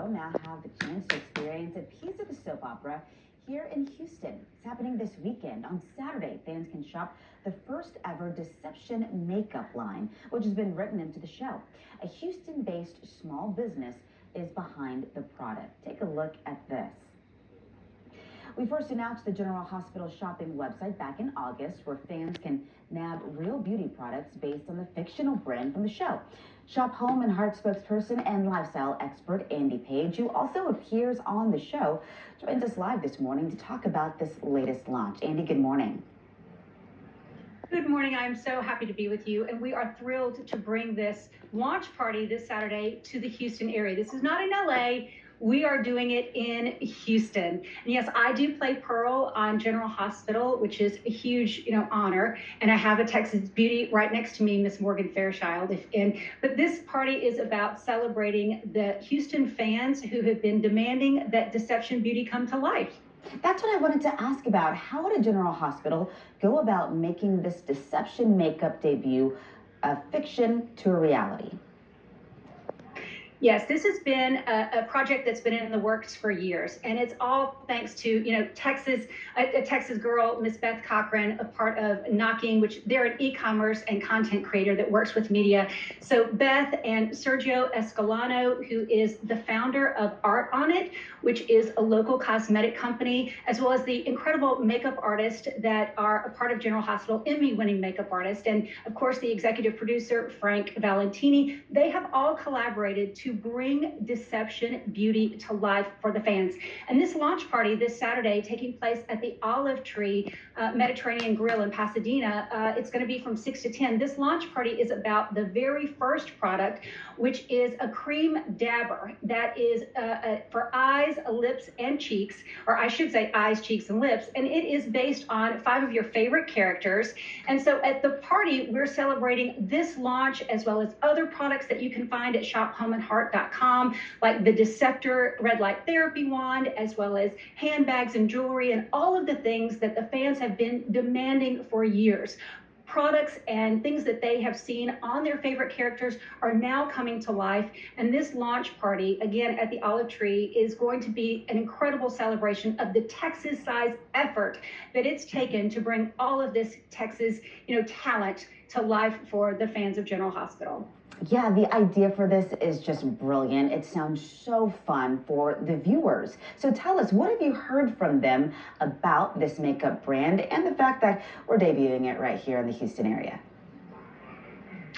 Hospital now have the chance to experience a piece of the soap opera here in Houston. It's happening this weekend. On Saturday, fans can shop the first ever Deception makeup line, which has been written into the show. A Houston-based small business is behind the product. Take a look at this. We first announced the General Hospital shopping website back in August, where fans can nab real beauty products based on the fictional brand from the show. Shop Home and Heart spokesperson and lifestyle expert Andy Page, who also appears on the show, joins us live this morning to talk about this latest launch. Andy, good morning. Good morning. I'm so happy to be with you, and we are thrilled to bring this launch party this Saturday to the Houston area. This is not in LA. We are doing it in Houston. And yes, I do play Pearl on General Hospital, which is a huge, honor. And I have a Texas beauty right next to me, Miss Morgan Fairchild. But this party is about celebrating the Houston fans who have been demanding that Deception beauty come to life. That's what I wanted to ask about. How would a General Hospital go about making this Deception makeup debut a fiction to a reality? Yes, this has been a project that's been in the works for years, and it's all thanks to, Texas, a Texas girl, Miss Beth Cochran, a part of Knocking, which they're an e-commerce and content creator that works with media. So Beth and Sergio Escalano, who is the founder of ArtOnlt, which is a local cosmetic company, as well as the incredible makeup artists that are a part of General Hospital, Emmy-winning makeup artist, and of course the executive producer, Frank Valentini, they have all collaborated to bring Deception beauty to life for the fans. And this launch party this Saturday, taking place at the Olive Tree Mediterranean Grill in Pasadena, it's going to be from 6 to 10. This launch party is about the very first product, which is a cream dabber that is for eyes, lips, and cheeks, or I should say eyes, cheeks, and lips. And it is based on 5 of your favorite characters. And so at the party, we're celebrating this launch as well as other products that you can find at shophomeandheart.com, like the Deceptor red light therapy wand, as well as handbags and jewelry and all of the things that the fans have been demanding for years. Products and things that they have seen on their favorite characters are now coming to life. And this launch party, again, at the Olive Tree, is going to be an incredible celebration of the Texas-sized effort that it's taken to bring all of this Texas, talent to life for the fans of General Hospital. Yeah, the idea for this is just brilliant. It sounds so fun for the viewers. So tell us, what have you heard from them about this makeup brand and the fact that we're debuting it right here in the Houston area?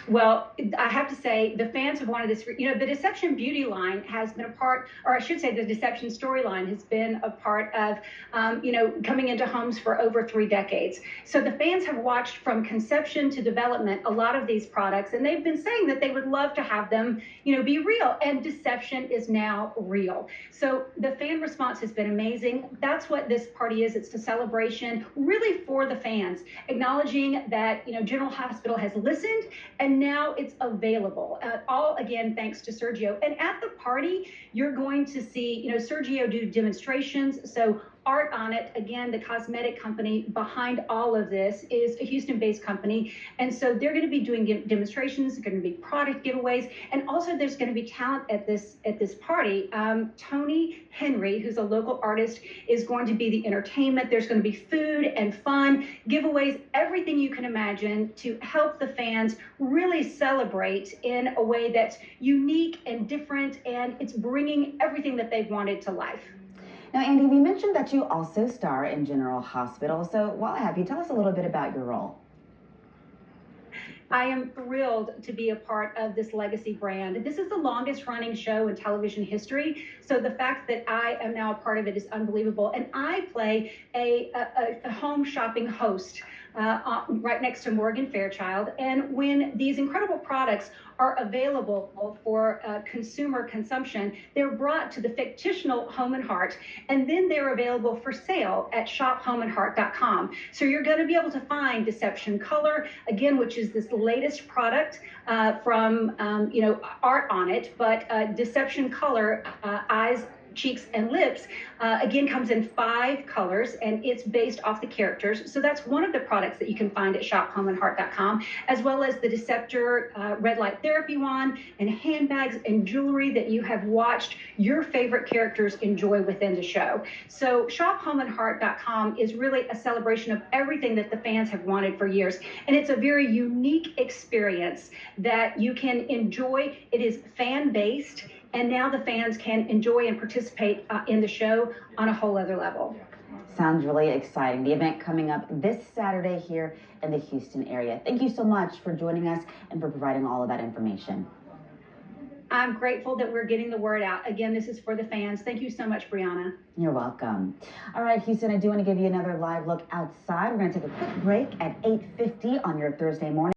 Well, I have to say, the fans have wanted this. The Deception beauty line has been a part, or I should say the Deception storyline has been a part of, coming into homes for over 3 decades. So the fans have watched from conception to development a lot of these products, and they've been saying that they would love to have them, be real. And Deception is now real. So the fan response has been amazing. That's what this party is. It's a celebration really for the fans, acknowledging that, General Hospital has listened, and now it's available, all again thanks to Sergio. And at the party, you're going to see, Sergio do demonstrations. So ArtOnlt, again, the cosmetic company behind all of this, is a Houston-based company. And so they're going to be doing demonstrations, there's going to be product giveaways, and also there's going to be talent at this party. Tony Henry, who's a local artist, is going to be the entertainment. There's going to be food and fun, giveaways, everything you can imagine to help the fans really celebrate in a way that's unique and different, and it's bringing everything that they've wanted to life. Now, Andy, we mentioned that you also star in General Hospital. So while I have you, tell us a little bit about your role. I am thrilled to be a part of this legacy brand. This is the longest running show in television history. So the fact that I am now a part of it is unbelievable. And I play a home shopping host right next to Morgan Fairchild. And when these incredible products are available for consumer consumption, they're brought to the fictional Home and Heart, and then they're available for sale at shophomeandheart.com. So you're going to be able to find Deception Color, again, which is this latest product from ArtOnlt, but Deception Color eyes, cheeks and lips, again, comes in 5 colors, and it's based off the characters. So that's one of the products that you can find at shophomeandheart.com, as well as the Deceptor red light therapy wand and handbags and jewelry that you have watched your favorite characters enjoy within the show. So shophomeandheart.com is really a celebration of everything that the fans have wanted for years, and it's a very unique experience that you can enjoy. It is fan-based, and now the fans can enjoy and participate in the show on a whole other level. Sounds really exciting. The event coming up this Saturday here in the Houston area. Thank you so much for joining us and for providing all of that information. I'm grateful that we're getting the word out. Again, this is for the fans. Thank you so much, Brianna. You're welcome. All right, Houston, I do want to give you another live look outside. We're going to take a quick break at 8:50 on your Thursday morning.